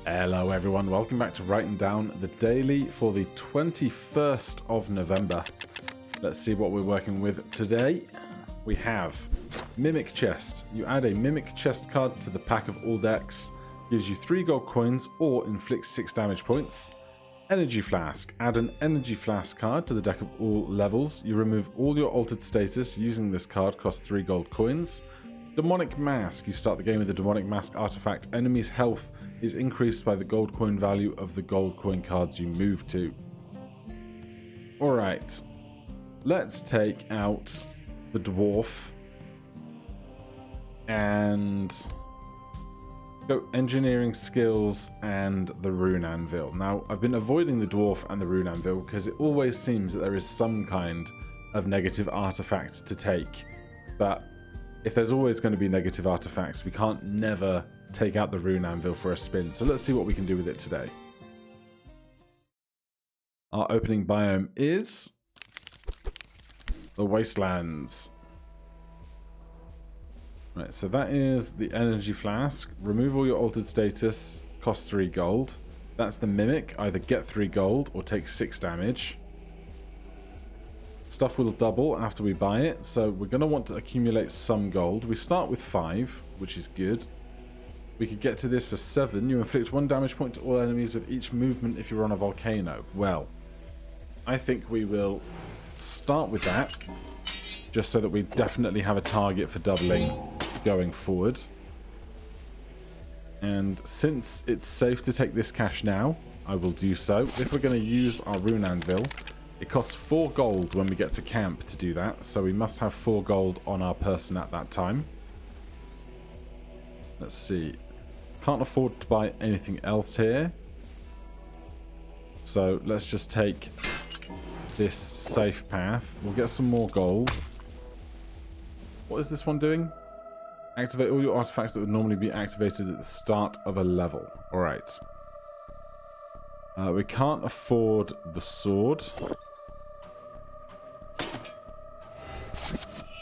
Hello everyone, welcome back to writing down the daily for the 21st of November. Let's see what we're working with today. We have Mimic Chest. You add a Mimic Chest card to the pack of all decks, gives you 3 gold coins or inflicts 6 damage points. Energy Flask. Add an Energy Flask card to the deck of all levels. You remove all your altered status using this card, costs 3 gold coins. Demonic Mask. You start the game with the Demonic Mask artifact. Enemies' health is increased by the gold coin value of the gold coin cards you move to. Alright. Let's take out the Dwarf and go Engineering Skills and the Rune Anvil. Now, I've been avoiding the Dwarf and the Rune Anvil because it always seems that there is some kind of negative artifact to take. But if there's always going to be negative artifacts, we can't never take out the Rune Anvil for a spin. So let's see what we can do with it today. Our opening biome is the Wastelands. Right, so that is the Energy Flask. Remove all your altered status, cost 3 gold. That's the Mimic, either get 3 gold or take 6 damage. Stuff will double after we buy it, so we're going to want to accumulate some gold. We start with 5, which is good. We could get to this for 7. You inflict 1 damage point to all enemies with each movement if you're on a volcano. Well, I think we will start with that, just so that we definitely have a target for doubling going forward. And since it's safe to take this cash now, I will do so. If we're going to use our Rune Anvil, it costs 4 gold when we get to camp to do that, so we must have 4 gold on our person at that time. Let's see. Can't afford to buy anything else here. So let's just take this safe path. We'll get some more gold. What is this one doing? Activate all your artifacts that would normally be activated at the start of a level. Alright. We can't afford the sword.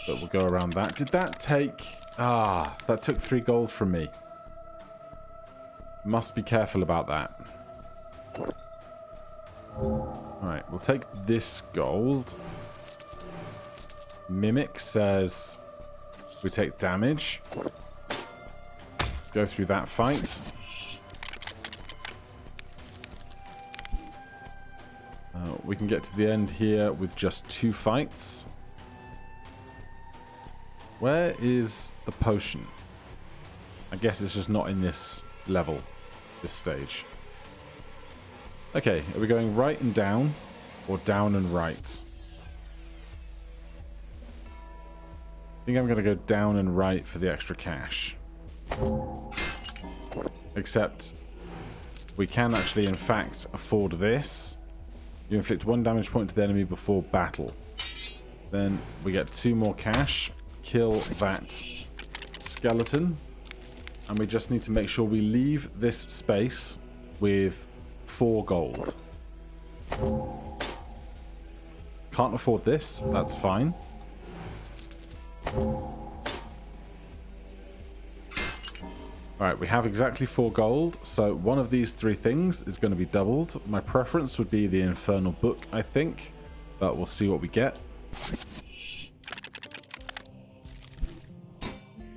But we'll go around that. Did that take... that took 3 gold from me. Must be careful about that. Alright, we'll take this gold. Mimic says we take damage. Go through that fight. We can get to the end here with just 2 fights. Where is the potion? I guess it's just not in this level, this stage. Okay, are we going right and down, or down and right? I think I'm going to go down and right for the extra cash. Except, we can actually, in fact, afford this. You inflict 1 damage point to the enemy before battle. Then we get 2 more cash. Kill that skeleton. And we just need to make sure we leave this space with 4 gold. Can't afford this. That's fine. Alright, we have exactly 4 gold, so one of these 3 things is going to be doubled. My preference would be the Infernal Book, I think, but we'll see what we get.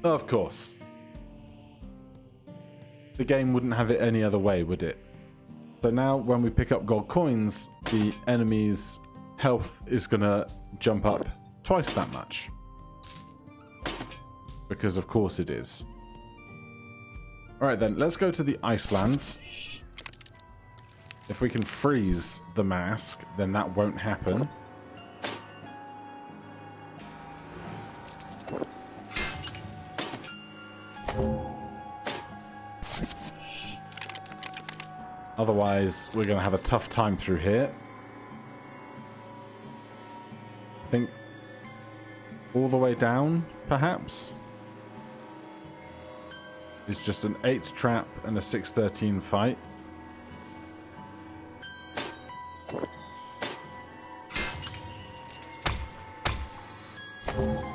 Of course. The game wouldn't have it any other way, would it? So now when we pick up gold coins, the enemy's health is going to jump up twice that much. Because of course it is. Alright then, let's go to the Icelands. If we can freeze the mask, then that won't happen. Otherwise, we're going to have a tough time through here. I think all the way down, perhaps, is just an 8 trap and a 6-13 fight.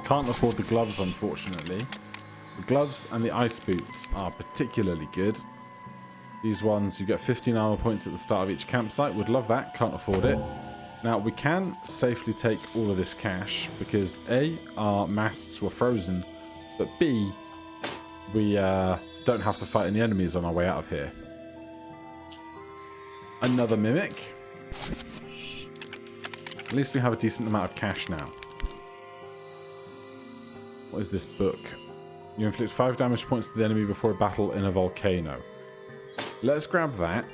Can't afford the gloves, unfortunately. The gloves and the ice boots are particularly good. These ones, you get 15 armor points at the start of each campsite. Would love that. Can't afford it. Now, we can safely take all of this cash because A, our masts were frozen, but B, we don't have to fight any enemies on our way out of here. Another mimic. At least we have a decent amount of cash now. What is this book? You inflict 5 damage points to the enemy before a battle in a volcano. Let's grab that.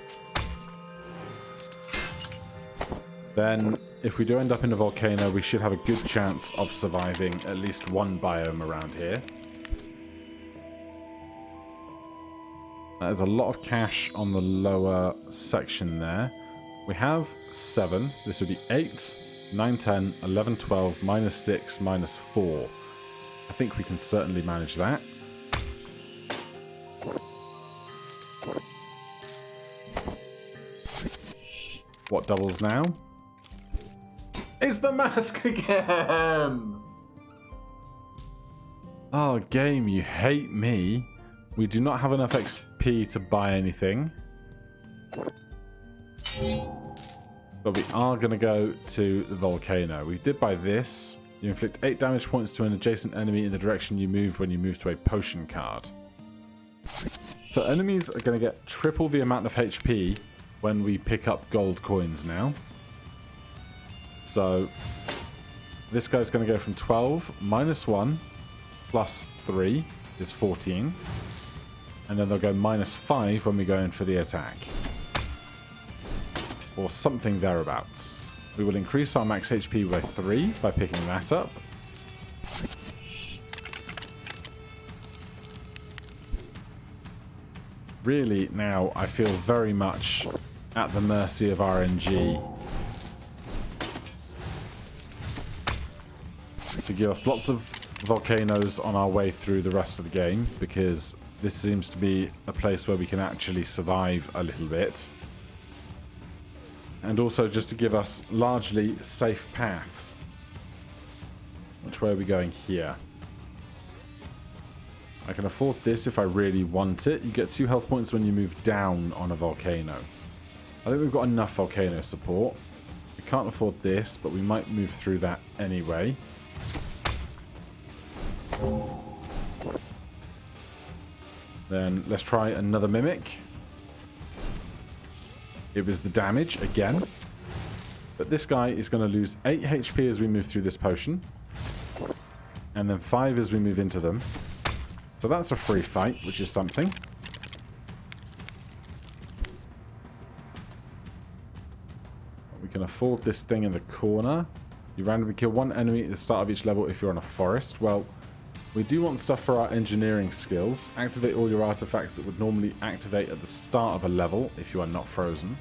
Then, if we do end up in a volcano, we should have a good chance of surviving at least one biome around here. There's a lot of cash on the lower section there. We have 7. This would be 8, 9, 10, 11, 12, minus 6, minus 4. I think we can certainly manage that. What doubles now? It's the mask again! Oh, game, you hate me. We do not have enough XP to buy anything. But we are going to go to the volcano. We did buy this. You inflict 8 damage points to an adjacent enemy in the direction you move when you move to a potion card. So enemies are going to get triple the amount of HP when we pick up gold coins now. So this guy's going to go from 12 minus 1 plus 3 is 14. And then they'll go minus 5 when we go in for the attack. Or something thereabouts. We will increase our max HP by 3 by picking that up. Really, now I feel very much at the mercy of RNG to give us lots of volcanoes on our way through the rest of the game, because this seems to be a place where we can actually survive a little bit. And also just to give us largely safe paths. Which way are we going here? I can afford this if I really want it. You get 2 health points when you move down on a volcano. I think we've got enough volcano support. We can't afford this, but we might move through that anyway. Then let's try another mimic. It was the damage again. But this guy is going to lose 8 HP as we move through this potion. And then 5 as we move into them. So that's a free fight, which is something. We can afford this thing in the corner. You randomly kill 1 enemy at the start of each level if you're on a forest. Well, we do want stuff for our engineering skills. Activate all your artifacts that would normally activate at the start of a level if you are not frozen.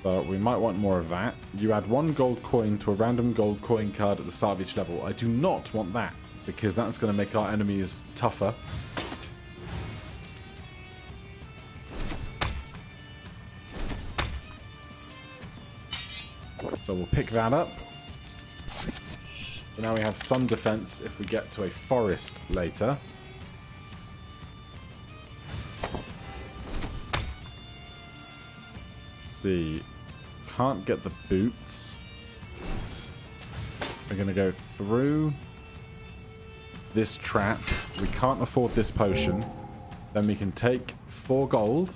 But we might want more of that. You add 1 gold coin to a random gold coin card at the start of each level. I do not want that, because that's going to make our enemies tougher. So we'll pick that up. So now we have some defense if we get to a forest later. Let's see. Can't get the boots. We're going to go through this trap. We can't afford this potion. Then we can take 4 gold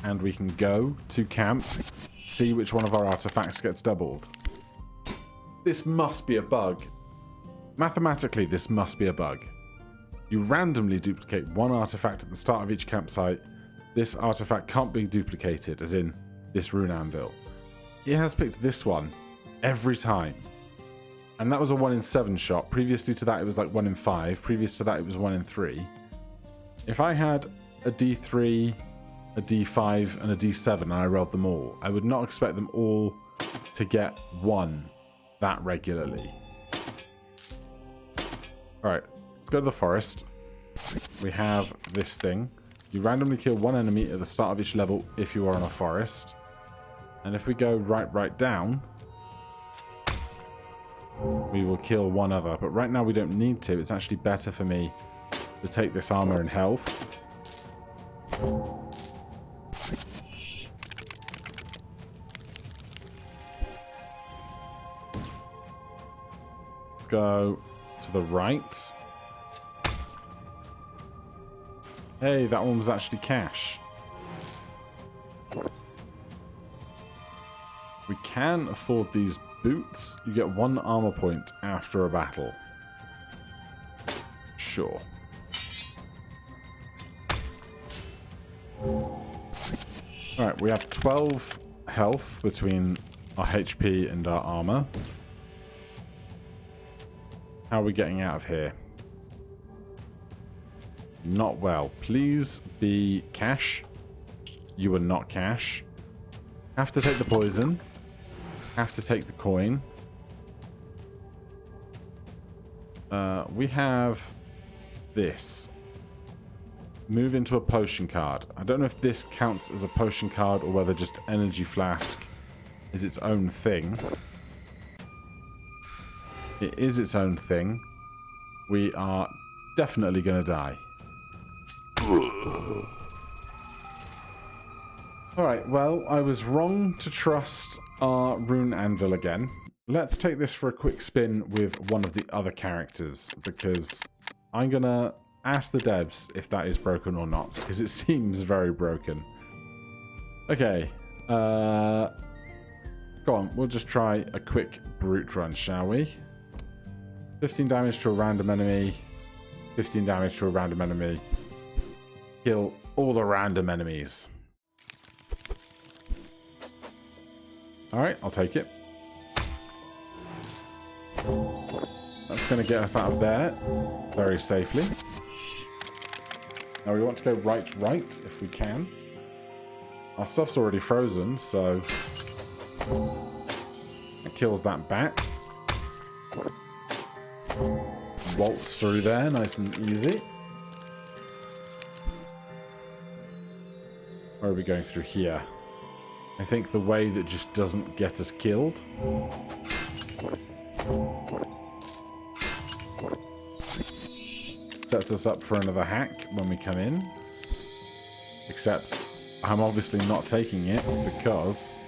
and we can go to camp, see which one of our artifacts gets doubled. This must be a bug. Mathematically, this must be a bug. You randomly duplicate 1 artifact at the start of each campsite. This artifact can't be duplicated, as in this rune anvil. It has picked this one every time. And that was a 1 in 7 shot. Previously to that, it was like 1 in 5. Previous to that, it was 1 in 3. If I had a D3, a D5, and a D7, and I rolled them all, I would not expect them all to get 1 that regularly. Alright, let's go to the forest. We have this thing. You randomly kill 1 enemy at the start of each level if you are in a forest. And if we go right down, we will kill 1 other. But right now we don't need to. It's actually better for me to take this armor and health. go to the right. Hey, that one was actually cash. We can afford these boots. You get 1 armor point after a battle. Sure. Alright, we have 12 health between our HP and our armor. How are we getting out of here? Not well. Please be cash. You are not cash. Have to take the poison. Have to take the coin. We have this. Move into a potion card. I don't know if this counts as a potion card or whether just energy flask is its own thing. It is its own thing. We are definitely going to die. Alright, well, I was wrong to trust our rune anvil again. Let's take this for a quick spin with one of the other characters, because I'm going to ask the devs if that is broken or not, because it seems very broken. Okay, go on, we'll just try a quick brute run, shall we? 15 damage to a random enemy, 15 damage to a random enemy. Kill all the random enemies. Alright, I'll take it. That's going to get us out of there very safely. Now we want to go right if we can. Our stuff's already frozen, so that kills that bat. Waltz through there, nice and easy. Where are we going through here? I think the way that just doesn't get us killed. Sets us up for another hack when we come in. Except I'm obviously not taking it because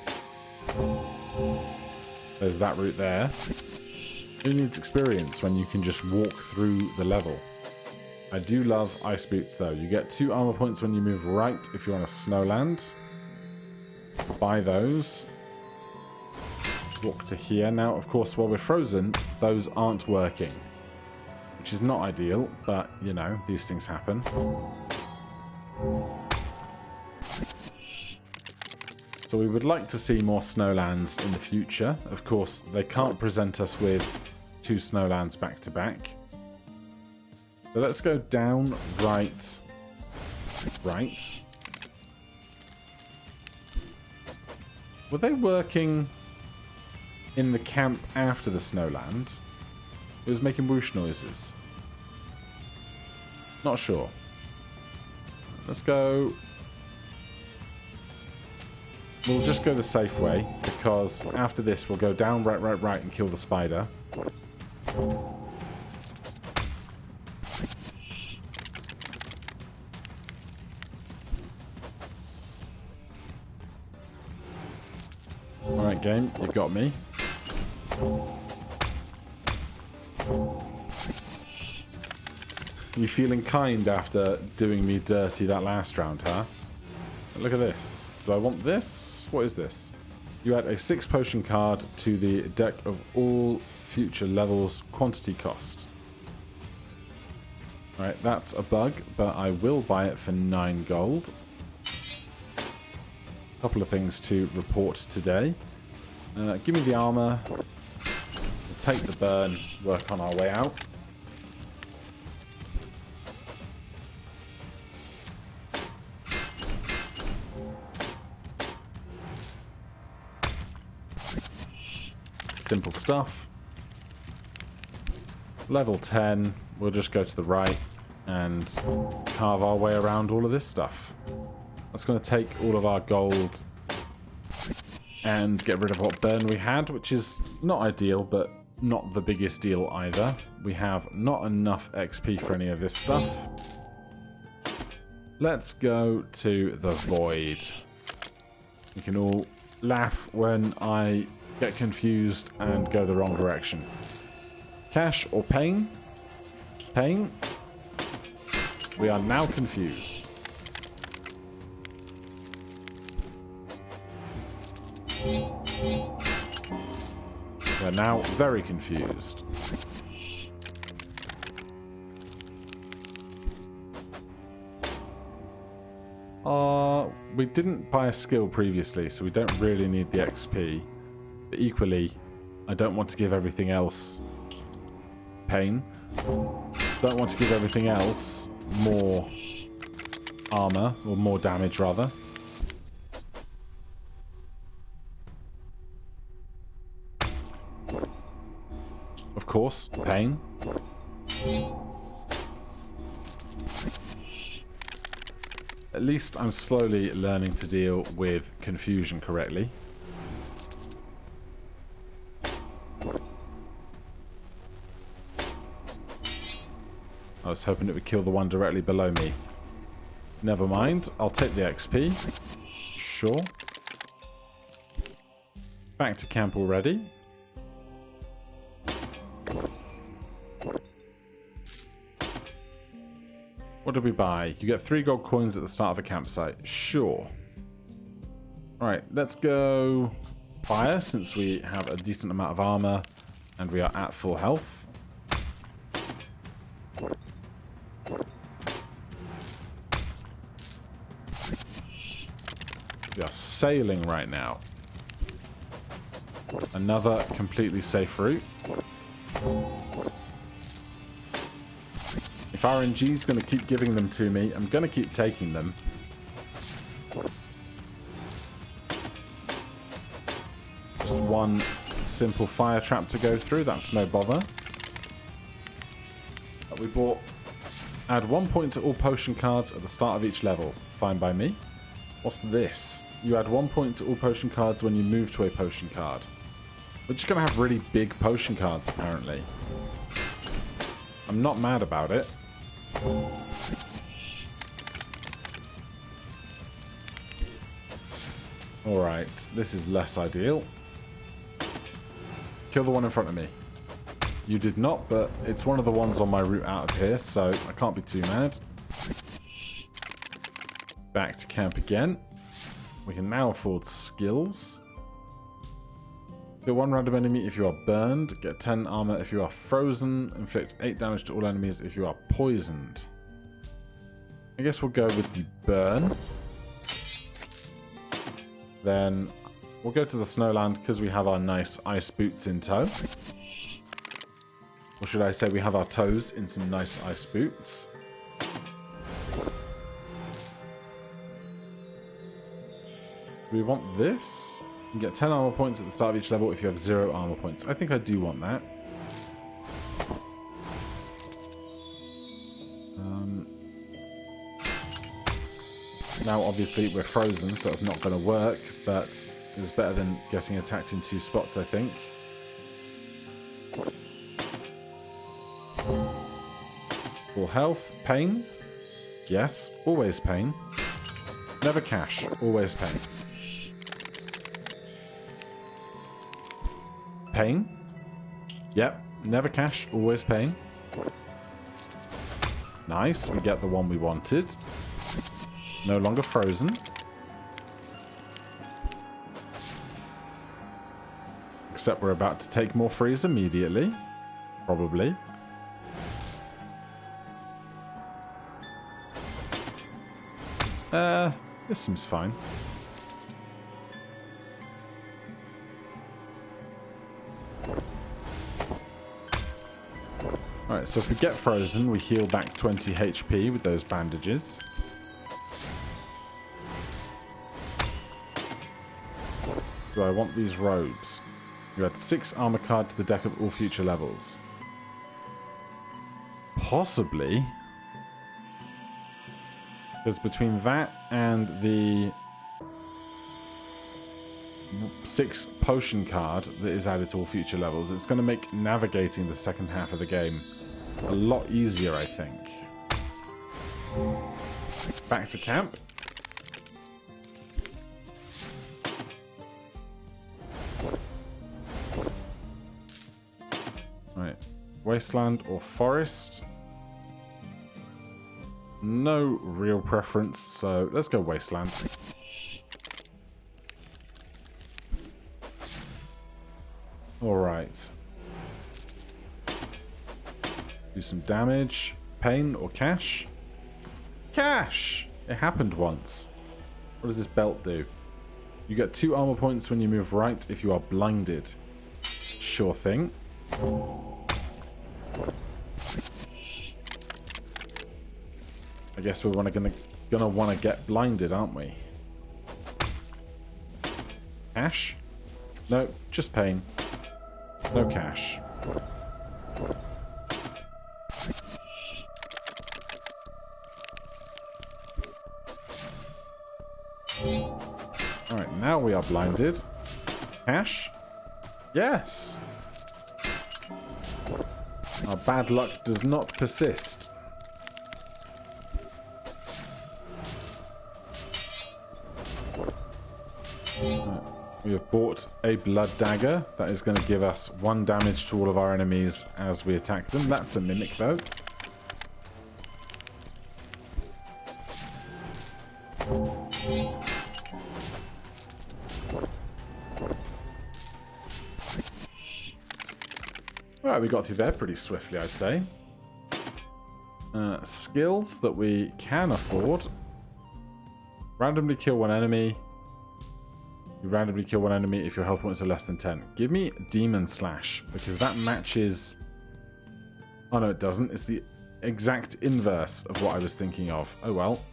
there's that route there. Who needs experience when you can just walk through the level? I do love ice boots though. You get 2 armor points when you move right if you're on a snowland. Buy those. Walk to here. Now, of course, while we're frozen, those aren't working. Which is not ideal, but, you know, these things happen. So we would like to see more snowlands in the future. Of course, they can't present us with 2 snowlands back to back. So let's go down, right. Were they working in the camp after the snowland? It was making whoosh noises. Not sure. Let's go... We'll just go the safe way, because after this we'll go down, right, and kill the spider. Alright game, you got me. You feeling kind after doing me dirty that last round, huh? Look at this. Do I want this? What is this? You add a 6 potion card to the deck of all future levels quantity cost. Alright, that's a bug, but I will buy it for 9 gold. A couple of things to report today. Give me the armor. We'll take the burn, work on our way out. Simple stuff. Level 10, we'll just go to the right and carve our way around all of this stuff. That's going to take all of our gold and get rid of what burn we had, which is not ideal, but not the biggest deal either. We have not enough XP for any of this stuff. Let's go to the Void. You can all laugh when I get confused and go the wrong direction. Cash or pain? Pain? We are now confused. We're now very confused. We didn't buy a skill previously, so we don't really need the XP. But equally, I don't want to give everything else pain. Don't want to give everything else more armor, or more damage rather. Of course, pain. At least I'm slowly learning to deal with confusion correctly. I was hoping it would kill the one directly below me. Never mind, I'll take the XP. Sure. Back to camp already. What did we buy? You get 3 gold coins at the start of a campsite. Sure. Alright, let's go fire since we have a decent amount of armor and we are at full health. We are sailing right now. Another completely safe route. If RNG is going to keep giving them to me, I'm going to keep taking them. Just one simple fire trap to go through, that's no bother. We bought, add 1 point to all potion cards at the start of each level. Fine by me. What's this? You add 1 point to all potion cards when you move to a potion card. We're just going to have really big potion cards, apparently. I'm not mad about it. Alright, this is less ideal. Kill the one in front of me. You did not, but it's one of the ones on my route out of here, so I can't be too mad. Back to camp again. We can now afford skills. Kill 1 random enemy if you are burned. Get 10 armor if you are frozen. Inflict 8 damage to all enemies if you are poisoned. I guess we'll go with the burn. Then we'll go to the Snowland because we have our nice ice boots in tow. Or should I say we have our toes in some nice ice boots. Do we want this? You can get 10 armor points at the start of each level if you have 0 armor points. I think I do want that. Now, obviously, we're frozen, so that's not going to work, but it's better than getting attacked in 2 spots, I think. Full health. Pain? Yes. Always pain. Never cash. Always pain. Pain? Yep. Never cash. Always pain. Nice. We get the one we wanted. No longer frozen. Except we're about to take more freeze immediately. Probably. This seems fine. Alright, so if we get frozen, we heal back 20 HP with those bandages. Do I want these robes? You add 6 armor card to the deck of all future levels. Possibly. Because between that and the 6 potion card that is added to all future levels, it's going to make navigating the second half of the game a lot easier, I think. Back to camp. Wasteland or Forest. No real preference, so let's go Wasteland. Alright. Do some damage. Pain or cash? Cash! It happened once. What does this belt do? You get 2 armor points when you move right if you are blinded. Sure thing. I guess we're gonna want to get blinded, aren't we? Cash? No, just pain. No cash. Alright, now we are blinded. Cash? Yes! Our bad luck does not persist. We have bought a blood dagger. That is going to give us 1 damage to all of our enemies as we attack them. That's a mimic though. Alright, we got through there pretty swiftly, I'd say. Skills that we can afford. Randomly kill 1 enemy. You randomly kill 1 enemy if your health points are less than 10. Give me Demon Slash, because that matches... Oh no, it doesn't. It's the exact inverse of what I was thinking of. Oh well.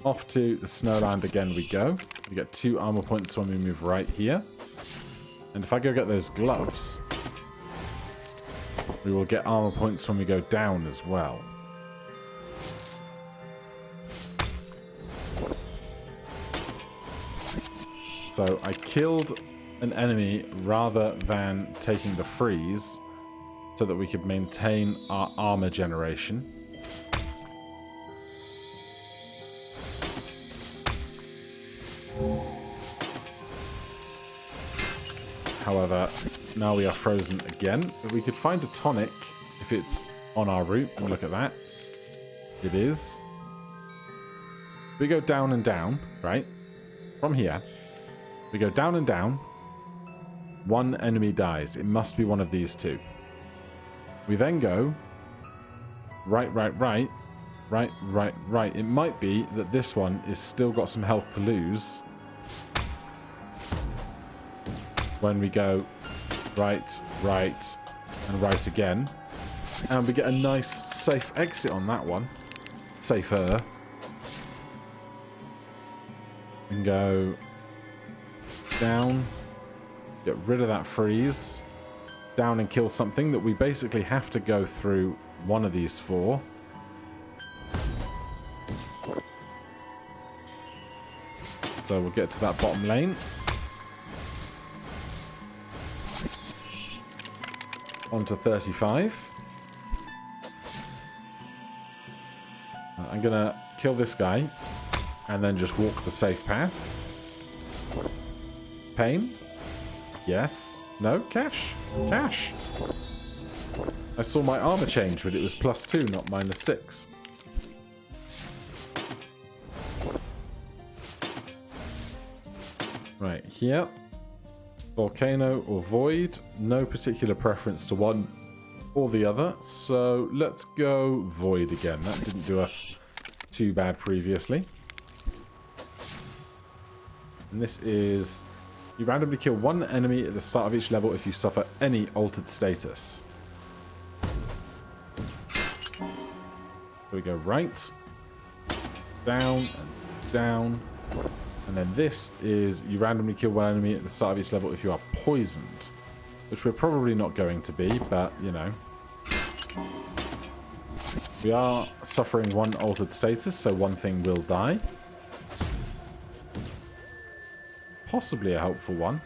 Off to the Snowland again we go. We get 2 armor points when we move right here. And if I go get those gloves, we will get armor points when we go down as well. So I killed an enemy rather than taking the freeze so that we could maintain our armor generation. However, now we are frozen again. But we could find a tonic if it's on our route. And look at that. It is. We go down and down, right? From here. We go down and down. 1 enemy dies. It must be one of these 2. We then go right, right, right, right, right, right. It might be that this one is still got some health to lose. When we go right, right, and right again. And we get a nice safe exit on that one. Safer. And go down. Get rid of that freeze. Down and kill something that we basically have to go through one of these 4. So we'll get to that bottom lane. On to 35. I'm going to kill this guy and then just walk the safe path. Pain? Yes. No? Cash? Cash. I saw my armor change, but it was +2, not -6. Right, here. Volcano or Void. No particular preference to one or the other. So let's go Void again. That didn't do us too bad previously. And this is... You randomly kill 1 enemy at the start of each level if you suffer any altered status. So we go right, down, and down. And then this is you randomly kill 1 enemy at the start of each level if you are poisoned. Which we're probably not going to be, but, you know. We are suffering 1 altered status, so 1 thing will die. Possibly a helpful one.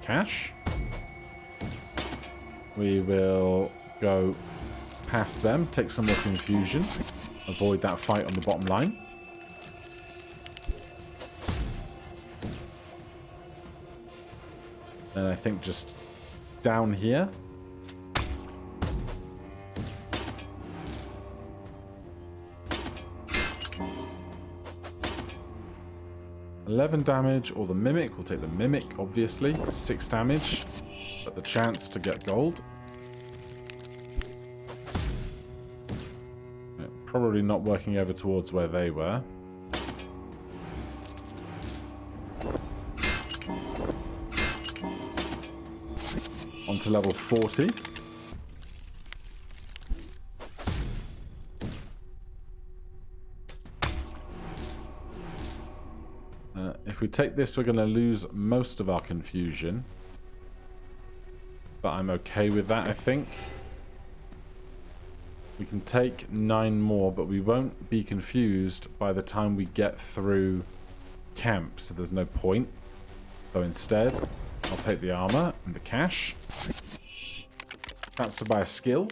Cash. We will go past them, take some more confusion, avoid that fight on the bottom line. And I think just down here. $11 damage, or the Mimic. We'll take the Mimic, obviously. 6 damage, but the chance to get gold. Probably not working over towards where they were. On to level 40. If we take this, we're going to lose most of our confusion. But I'm okay with that, I think. We can take 9 more, but we won't be confused by the time we get through camp, so there's no point. So instead, I'll take the armor and the cash. That's to buy a skill.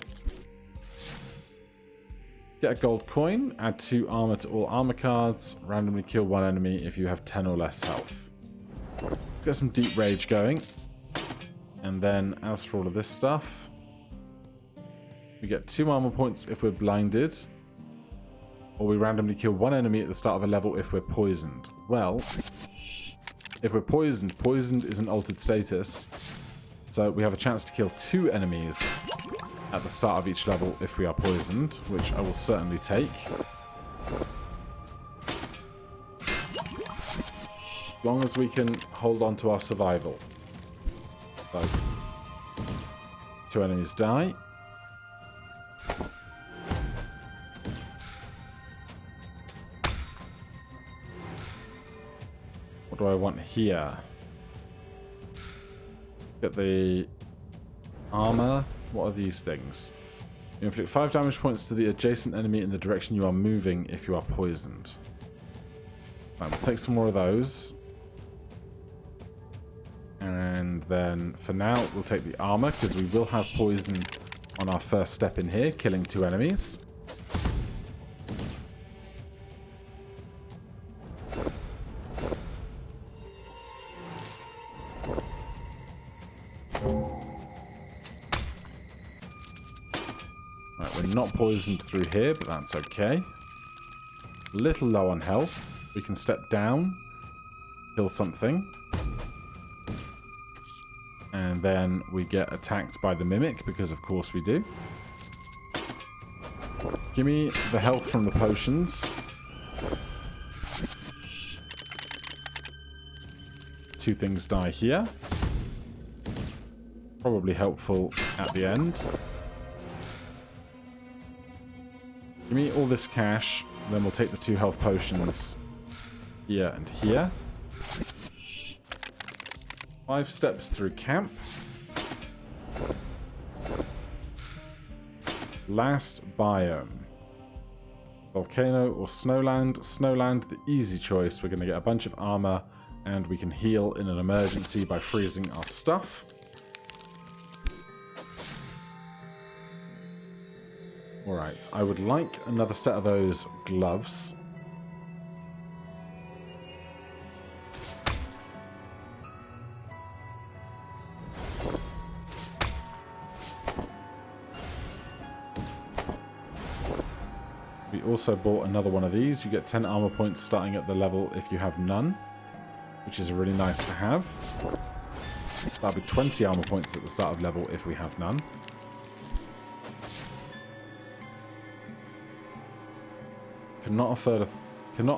Get a gold coin, add 2 armor to all armor cards, randomly kill 1 enemy if you have 10 or less health. Get some deep rage going. And then, as for all of this stuff, we get 2 armor points if we're blinded, or we randomly kill 1 enemy at the start of a level if we're poisoned. Well, if we're poisoned, poisoned is an altered status, so we have a chance to kill 2 enemies at the start of each level if we are poisoned, which I will certainly take. As long as we can hold on to our survival. So, 2 enemies die. What do I want here? Get the armor. What are these things? You inflict 5 damage points to the adjacent enemy in the direction you are moving if you are poisoned. Right, we'll take some more of those. And then, for now, we'll take the armor, because we will have poison on our first step in here, killing 2 enemies. Right, we're not poisoned through here, but that's okay. A little low on health. We can step down, kill something. And then we get attacked by the Mimic, because of course we do. Give me the health from the potions. 2 things die here. Probably helpful at the end. Give me all this cash, then we'll take the 2 health potions here and here. 5 steps through camp. Last biome. Volcano or Snowland. Snowland, the easy choice. We're going to get a bunch of armor, and we can heal in an emergency by freezing our stuff. Alright, I would like another set of those gloves. We also bought another one of these. You get 10 armor points starting at the level if you have none, which is really nice to have. That'll be 20 armor points at the start of level if we have none. Cannot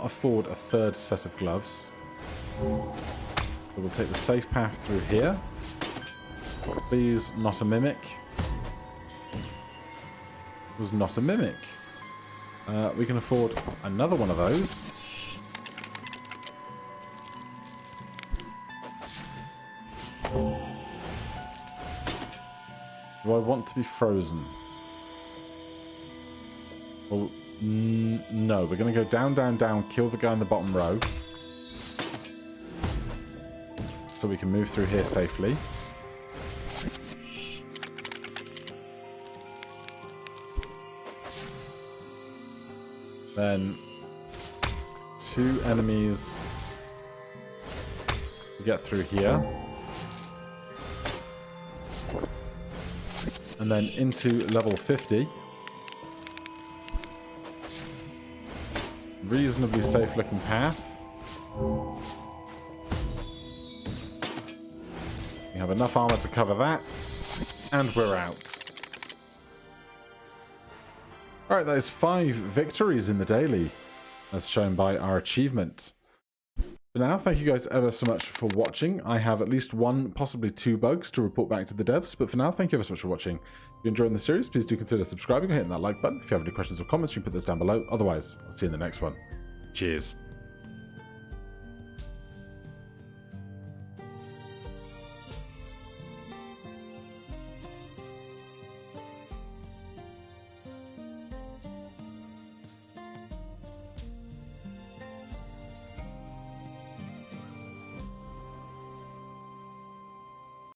afford a third set of gloves. So we'll take the safe path through here. Please, not a Mimic. It was not a Mimic. We can afford another one of those. Do I want to be frozen? Well, no. We're going to go down, down, down, kill the guy in the bottom row. So we can move through here safely. Then 2 enemies to get through here. and then into level 50. Reasonably safe looking path. We have enough armor to cover that, and we're out. Alright, that is 5 victories in the daily, as shown by our achievement. For now, thank you guys ever so much for watching. I have at least 1, possibly 2 bugs to report back to the devs, but for now, thank you ever so much for watching. If you're enjoying the series, please do consider subscribing and hitting that like button. If you have any questions or comments, you can put those down below. Otherwise, I'll see you in the next one. Cheers.